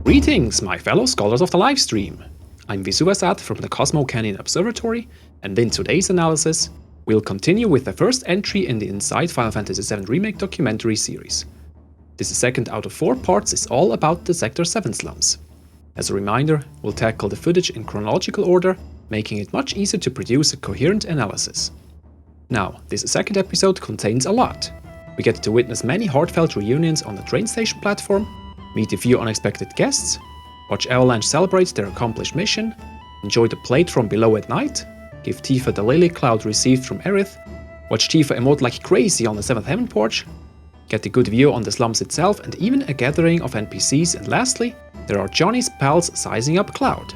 Greetings, my fellow scholars of the livestream. I'm Visuasat from the Cosmo Canyon Observatory, and in today's analysis, we'll continue with the first entry in the Inside Final Fantasy VII Remake documentary series. This second out of 4 parts is all about the Sector 7 slums. As a reminder, we'll tackle the footage in chronological order, making it much easier to produce a coherent analysis. Now, this second episode contains a lot. We get to witness many heartfelt reunions on the train station platform, meet a few unexpected guests, watch Avalanche celebrate their accomplished mission, enjoy the plate from below at night, give Tifa the lily cloud received from Aerith, watch Tifa emote like crazy on the 7th Heaven porch, get a good view on the slums itself and even a gathering of NPCs, and lastly, there are Johnny's pals sizing up Cloud.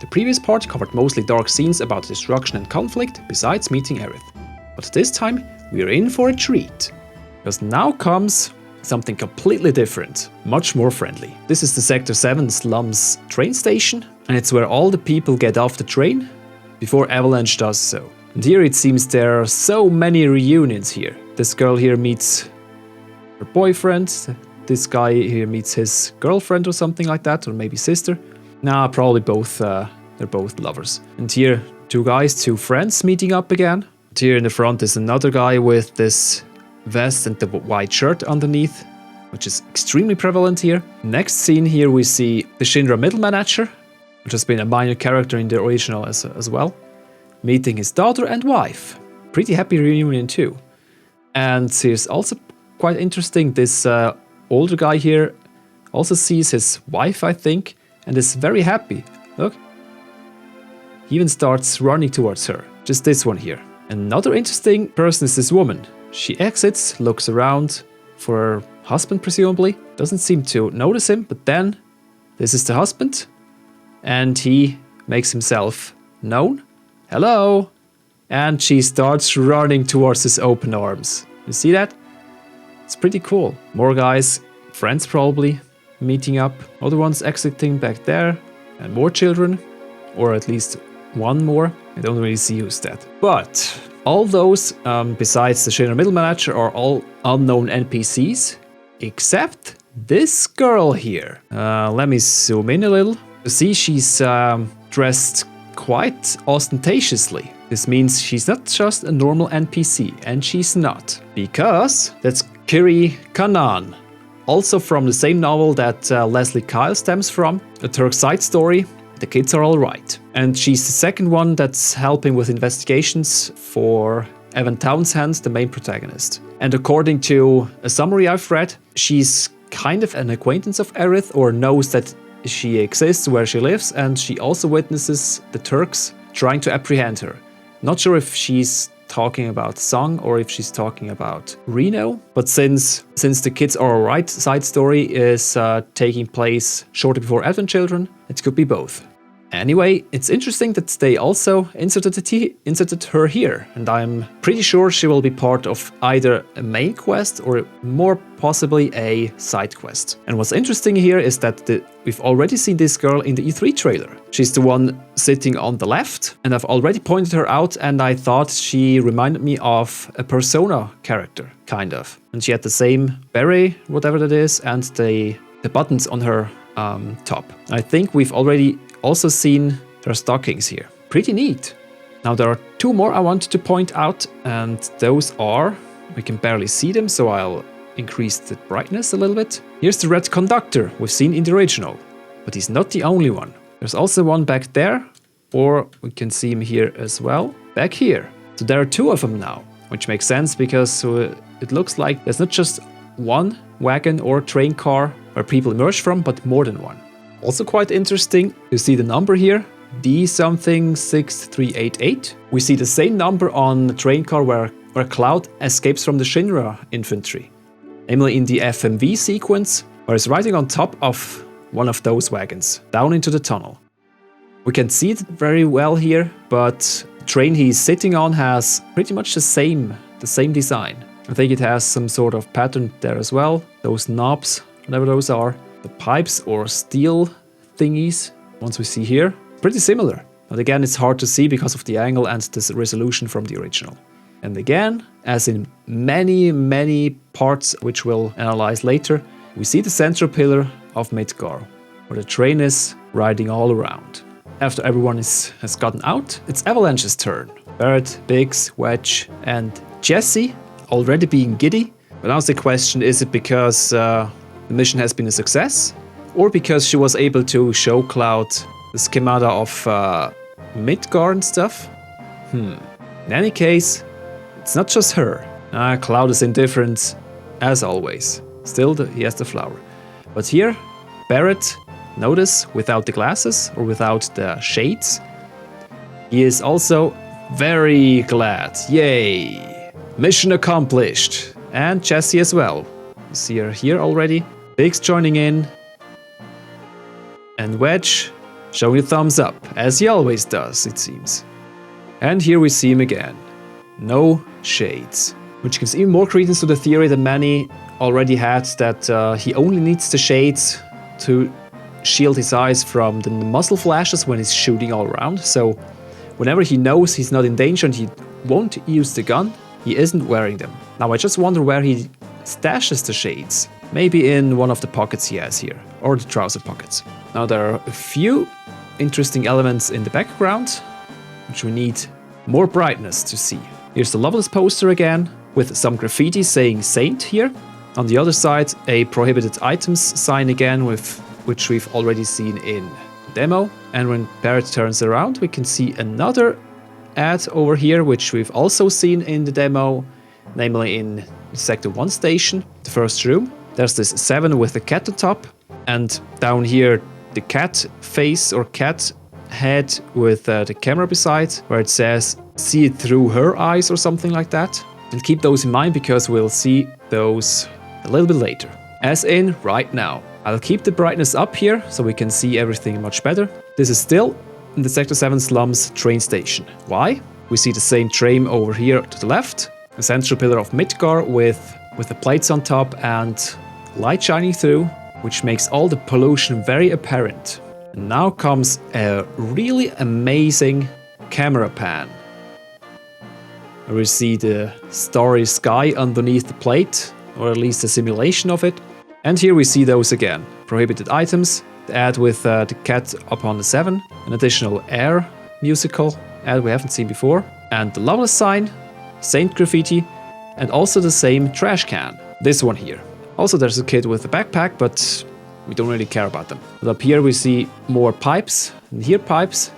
The previous part covered mostly dark scenes about destruction and conflict, besides meeting Aerith. But this time, we're in for a treat. Because now comes something completely different, much more friendly. This is the Sector 7 Slums train station, and it's where all the people get off the train before Avalanche does so. And here it seems there are so many reunions here. This girl here meets her boyfriend, this guy here meets his girlfriend or something like that, or maybe sister. Nah, probably both, they're both lovers. And here, 2 guys, 2 friends meeting up again. And here in the front is another guy with this vest and the white shirt underneath, which is extremely prevalent here. Next scene here we see the Shinra middle manager, which has been a minor character in the original as well, meeting his daughter and wife. Pretty happy reunion too. And here's also quite interesting, this older guy here also sees his wife, I think, and is very happy. Look. He even starts running towards her. Just this one here. Another interesting person is this woman. She exits, looks around for her husband presumably, doesn't seem to notice him, but then this is the husband, and he makes himself known. Hello! And she starts running towards his open arms. You see that? It's pretty cool. More guys, friends probably, meeting up. Other ones exiting back there, and more children, or at least one more. I don't really see who's that. But all those, besides the Shinra middle manager, are all unknown NPCs, except this girl here. Let me zoom in a little. You see, she's dressed quite ostentatiously. This means she's not just a normal NPC, and she's not. Because that's Kiri Kanan, also from the same novel that Leslie Kyle stems from, a Turk side story. The kids are alright. And she's the second one that's helping with investigations for Evan Townsend, the main protagonist. And according to a summary I've read, she's kind of an acquaintance of Aerith, or knows that she exists where she lives, and she also witnesses the Turks trying to apprehend her. Not sure if she's talking about Song or if she's talking about Reno, but since the Kids Are Alright side story is taking place shortly before Advent Children, it could be both. Anyway, it's interesting that they also inserted her here, and I'm pretty sure she will be part of either a main quest or more possibly a side quest. And what's interesting here is that we've already seen this girl in the E3 trailer. She's the one sitting on the left, and I've already pointed her out, and I thought she reminded me of a Persona character, kind of. And she had the same beret, whatever that is, and the buttons on her top. I think we've already also seen their stockings here. Pretty neat. Now there are 2 more I wanted to point out, and those are, we can barely see them, so I'll increase the brightness a little bit. Here's the red conductor we've seen in the original, but he's not the only one. There's also one back there, or we can see him here as well, back here. So there are 2 of them now, which makes sense because it looks like there's not just one wagon or train car where people emerge from, but more than one. Also quite interesting, you see the number here, D something 6388. We see the same number on the train car where Cloud escapes from the Shinra infantry, namely in the FMV sequence, where he's riding on top of one of those wagons, down into the tunnel. We can see it very well here, but the train he's sitting on has pretty much the same design. I think it has some sort of pattern there as well, those knobs, whatever those are. The pipes or steel thingies, ones we see here, pretty similar. But again, it's hard to see because of the angle and the resolution from the original. And again, as in many parts which we'll analyze later, we see the central pillar of Midgar. where the train is riding all around. After everyone has gotten out, it's Avalanche's turn. Barrett, Biggs, Wedge, and Jessie already being giddy. But now the question, is it because the mission has been a success? Or because she was able to show Cloud the schemata of Midgar and stuff? In any case, it's not just her. Cloud is indifferent, as always. Still, he has the flower. But here, Barrett, notice, without the glasses or without the shades, he is also very glad. Yay! Mission accomplished! And Jessie as well. You see her here already. Biggs joining in. And Wedge showing a thumbs up, as he always does, it seems. And here we see him again. No shades. Which gives even more credence to the theory that many already had, that he only needs the shades to shield his eyes from the muzzle flashes when he's shooting all around. So whenever he knows he's not in danger and he won't use the gun, he isn't wearing them. Now I just wonder where he stashes the shades. Maybe in one of the pockets he has here, or the trouser pockets. Now there are a few interesting elements in the background, which we need more brightness to see. Here's the Loveless poster again, with some graffiti saying Saint here. On the other side, a prohibited items sign again, which we've already seen in the demo. And when Barrett turns around, we can see another ad over here, which we've also seen in the demo, namely in Sector 1 station, the first room. There's this 7 with the cat on top, and down here the cat face or cat head with the camera beside, where it says see it through her eyes or something like that. And keep those in mind because we'll see those a little bit later. As in right now. I'll keep the brightness up here so we can see everything much better. This is still in the Sector 7 Slums train station. Why? We see the same train over here to the left, a central pillar of Midgar with the plates on top and light shining through, which makes all the pollution very apparent. And now comes a really amazing camera pan. We see the starry sky underneath the plate, or at least a simulation of it. And here we see those again. Prohibited items, the ad with the cat up on the 7, an additional Air musical ad we haven't seen before, and the Loveless sign, Saint graffiti, and also the same trash can. This one here. Also there's a kid with a backpack, but we don't really care about them. But up here we see more pipes, and here pipes,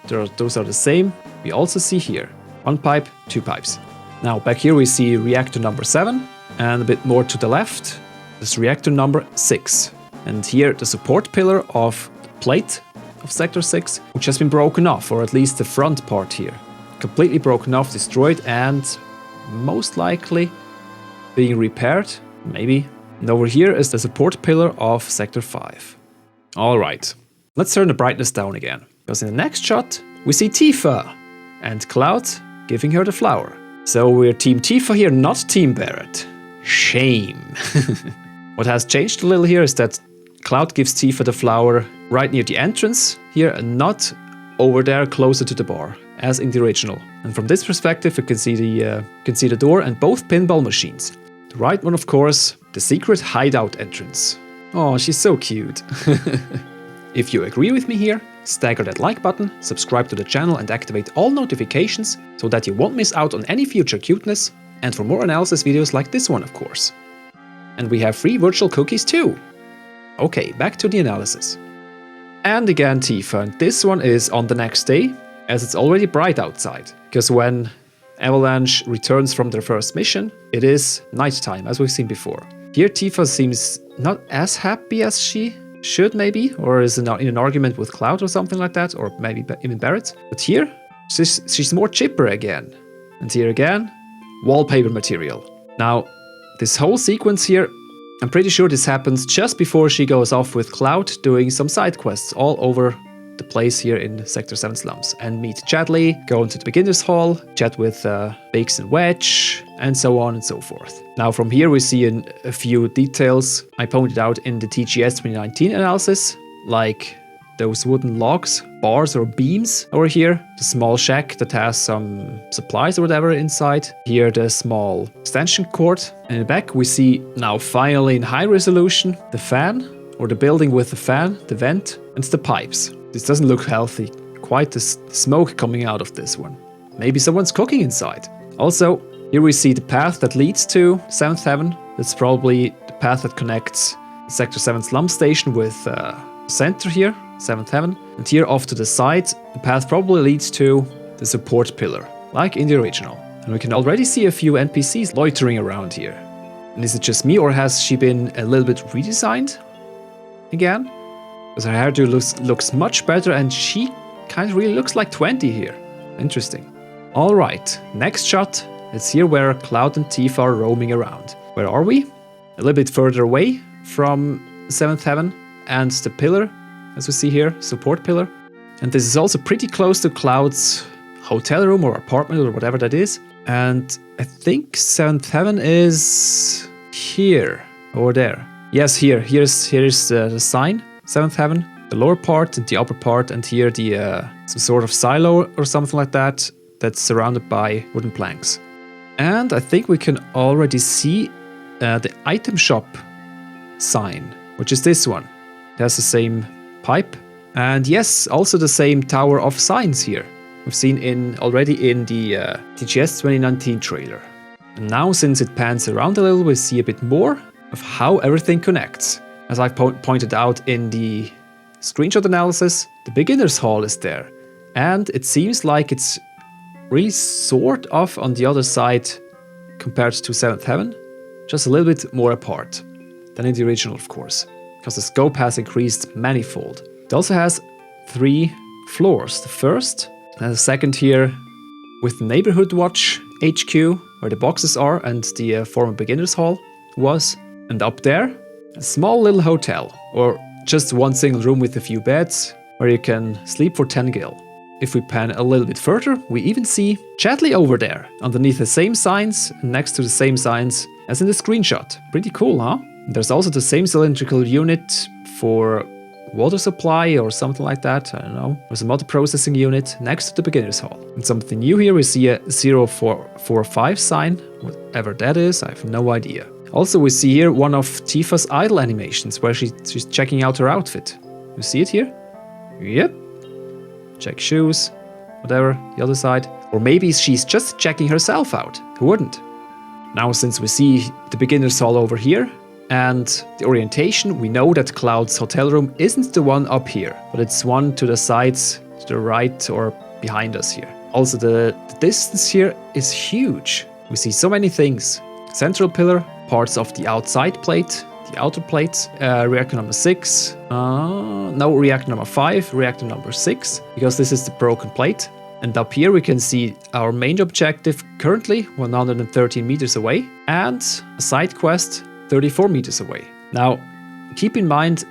those are the same. We also see here, 1 pipe, 2 pipes. Now back here we see reactor number 7, and a bit more to the left, this reactor number 6. And here the support pillar of the plate of Sector 6, which has been broken off, or at least the front part here. Completely broken off, destroyed, and most likely being repaired, maybe. And over here is the support pillar of Sector 5. Alright, let's turn the brightness down again, because in the next shot we see Tifa and Cloud giving her the flower. So we're Team Tifa here, not Team Barrett. Shame. What has changed a little here is that Cloud gives Tifa the flower right near the entrance here and not over there closer to the bar, as in the original. And from this perspective you can see the door and both pinball machines. The right one, of course, the secret hideout entrance. Oh, she's so cute. If you agree with me here, stagger that like button, subscribe to the channel and activate all notifications so that you won't miss out on any future cuteness, and for more analysis videos like this one, of course. And we have free virtual cookies too. Okay, back to the analysis. And again Tifa, and this one is on the next day, as it's already bright outside. Because when Avalanche returns from their first mission, it is nighttime, as we've seen before. Here Tifa seems not as happy as she should maybe, or is in an argument with Cloud or something like that, or maybe even Barrett. But here, she's more chipper again. And here again, wallpaper material. Now, this whole sequence here, I'm pretty sure this happens just before she goes off with Cloud doing some side quests all over the place here in Sector 7 Slums, and meet Chadley, go into the beginner's hall, chat with Biggs and Wedge, and so on and so forth. Now from here we see a few details I pointed out in the TGS 2019 analysis, like those wooden logs, bars or beams over here, the small shack that has some supplies or whatever inside, here the small extension cord, and in the back we see now finally in high resolution the fan or the building with the fan, the vent, and the pipes. This doesn't look healthy. Quite the smoke coming out of this one. Maybe someone's cooking inside. Also, here we see the path that leads to 7th Heaven. That's probably the path that connects Sector 7 Slum Station with center here, 7th Heaven. And here off to the side, the path probably leads to the support pillar, like in the original. And we can already see a few NPCs loitering around here. And is it just me, or has she been a little bit redesigned again? Because her hairdo looks much better, and she kind of really looks like 20 here. Interesting. Alright, next shot. It's here where Cloud and Tifa are roaming around. Where are we? A little bit further away from 7th Heaven and the pillar, as we see here, support pillar. And this is also pretty close to Cloud's hotel room or apartment or whatever that is. And I think 7th Heaven is here or there. Yes, here. Here's the sign, 7th Heaven. The lower part and the upper part, and here the some sort of silo or something like that that's surrounded by wooden planks. And I think we can already see the item shop sign, which is this one. It has the same pipe, and yes, also the same tower of signs here. We've seen already in the TGS 2019 trailer. And now, since it pans around a little, we see a bit more of how everything connects. As I've pointed out in the screenshot analysis, the beginner's hall is there, and it seems like it's really sort of on the other side compared to 7th Heaven, just a little bit more apart than in the original, of course, because the scope has increased manifold. It also has 3 floors. The first and the second here with the Neighborhood Watch HQ, where the boxes are, and the former beginner's hall was, and up there, a small little hotel, or just one single room with a few beds, where you can sleep for 10 gil. If we pan a little bit further, we even see Chadley over there, underneath the same signs, and next to the same signs as in the screenshot. Pretty cool, huh? And there's also the same cylindrical unit for water supply or something like that, I don't know. There's a multi processing unit next to the beginner's hall. And something new here, we see a 0445 sign, whatever that is, I have no idea. Also, we see here one of Tifa's idle animations, where she's checking out her outfit. You see it here? Yep. Check shoes, whatever, the other side. Or maybe she's just checking herself out. Who wouldn't? Now, since we see the beginner's hall over here, and the orientation, we know that Cloud's hotel room isn't the one up here, but it's one to the sides, to the right or behind us here. Also, the distance here is huge. We see so many things. Central pillar, parts of the outside plate, the outer plates, reactor number 6, no, reactor number 5, reactor number 6, because this is the broken plate. And up here we can see our main objective, currently 113 meters away, and a side quest 34 meters away. Now, keep in mind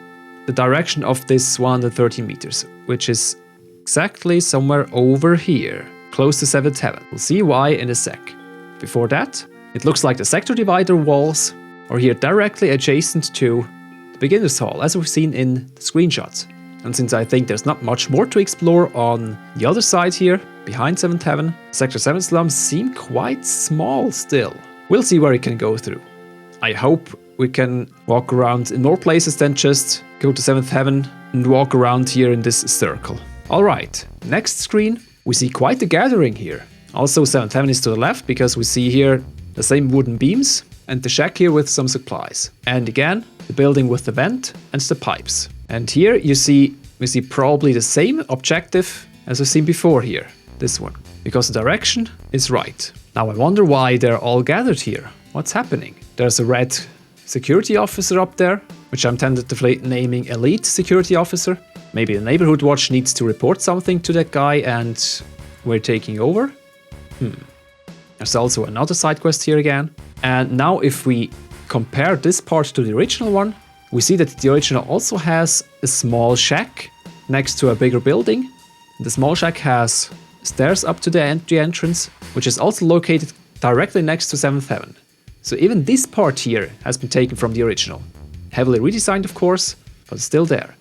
the direction of this 113 meters, which is exactly somewhere over here, close to 7th Heaven. We'll see why in a sec. Before that, it looks like the sector divider walls are here directly adjacent to the beginner's hall, as we've seen in the screenshots. And since I think there's not much more to explore on the other side here, behind 7th Heaven, Sector 7 slums seem quite small still. We'll see where it can go through. I hope we can walk around in more places than just go to 7th Heaven and walk around here in this circle. Alright, next screen, we see quite the gathering here. Also 7th Heaven is to the left, because we see here the same wooden beams and the shack here with some supplies. And again, the building with the vent and the pipes. And here we see probably the same objective as we've seen before here, this one, because the direction is right. Now I wonder why they're all gathered here. What's happening? There's a red security officer up there, which I'm tentatively naming Elite Security Officer. Maybe the Neighborhood Watch needs to report something to that guy and we're taking over. There's also another side quest here again. And now if we compare this part to the original one, we see that the original also has a small shack next to a bigger building. The small shack has stairs up to the entrance, which is also located directly next to 7th Heaven. So even this part here has been taken from the original. Heavily redesigned, of course, but still there.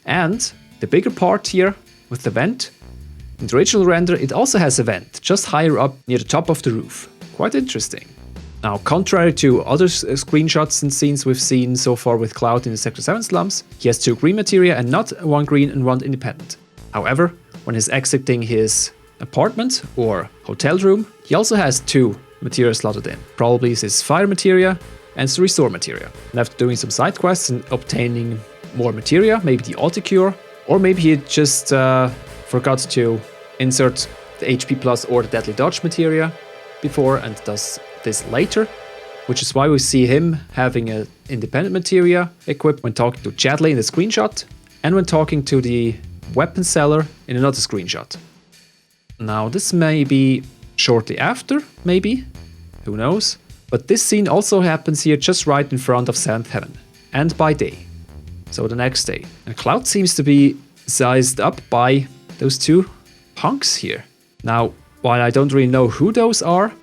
And the bigger part here with the vent, in the original render it also has a vent, just higher up near the top of the roof. Quite interesting. Now, contrary to other screenshots and scenes we've seen so far with Cloud in the Sector 7 slums, he has 2 green materia and not 1 green and 1 independent. However, when he's exiting his apartment or hotel room, he also has 2 materia slotted in. Probably his fire materia and his restore materia. And after doing some side quests and obtaining more materia, maybe the auto cure, or maybe he just forgot to insert the HP plus or the deadly dodge materia before and does this later, which is why we see him having an independent materia equipped when talking to Chadley in the screenshot and when talking to the weapon seller in another screenshot. Now this may be shortly after, maybe, who knows, but this scene also happens here just right in front of 7th Heaven, and by day, so the next day. And Cloud seems to be sized up by those 2 punks here. Now, while I don't really know who those are,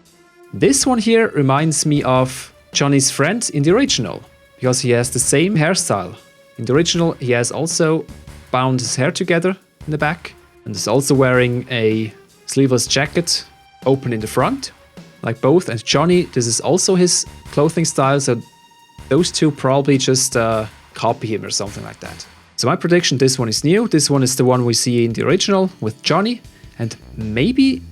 this one here reminds me of Johnny's friend in the original, because he has the same hairstyle. In the original, he has also bound his hair together in the back, and is also wearing a sleeveless jacket open in the front, like both. And Johnny, this is also his clothing style, so those 2 probably just copy him or something like that. So my prediction, this one is new, this one is the one we see in the original with Johnny, and maybe,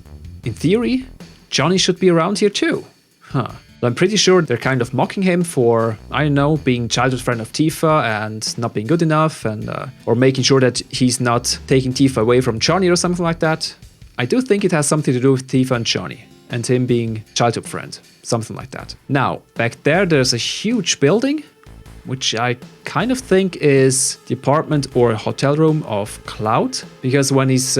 in theory, Johnny should be around here too. But I'm pretty sure they're kind of mocking him for, I don't know, being childhood friend of Tifa and not being good enough, and or making sure that he's not taking Tifa away from Johnny or something like that. I do think it has something to do with Tifa and Johnny, and him being childhood friend, something like that. Now, back there's a huge building, which I kind of think is the apartment or hotel room of Cloud, because when he's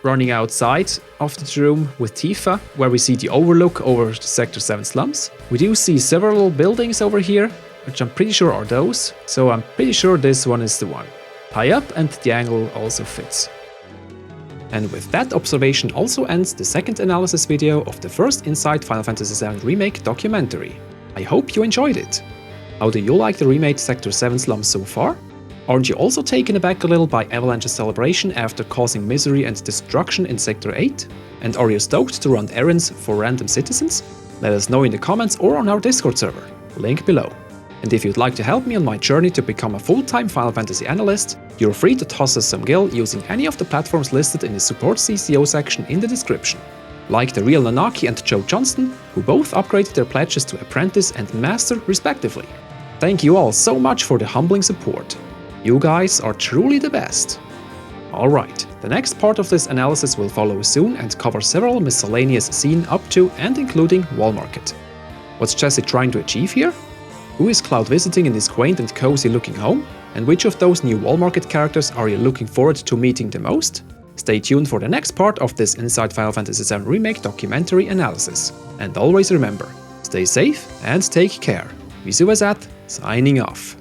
running outside of the room with Tifa, where we see the overlook over the Sector 7 slums, we do see several buildings over here, which I'm pretty sure are those, so I'm pretty sure this one is the one. High up, and the angle also fits. And with that observation also ends the second analysis video of the first Inside Final Fantasy VII Remake documentary. I hope you enjoyed it. How do you like the remade Sector 7 slums so far? Aren't you also taken aback a little by Avalanche's celebration after causing misery and destruction in Sector 8? And are you stoked to run errands for random citizens? Let us know in the comments or on our Discord server, link below. And if you'd like to help me on my journey to become a full-time Final Fantasy analyst, you're free to toss us some gil using any of the platforms listed in the support CCO section in the description. Like the real Nanaki and Joe Johnston, who both upgraded their pledges to Apprentice and Master respectively. Thank you all so much for the humbling support. You guys are truly the best. Alright, the next part of this analysis will follow soon and cover several miscellaneous scenes up to and including Wall Market. What's Jessie trying to achieve here? Who is Cloud visiting in this quaint and cozy looking home? And which of those new Wall Market characters are you looking forward to meeting the most? Stay tuned for the next part of this Inside Final Fantasy VII Remake documentary analysis. And always remember, stay safe and take care. FFVII signing off.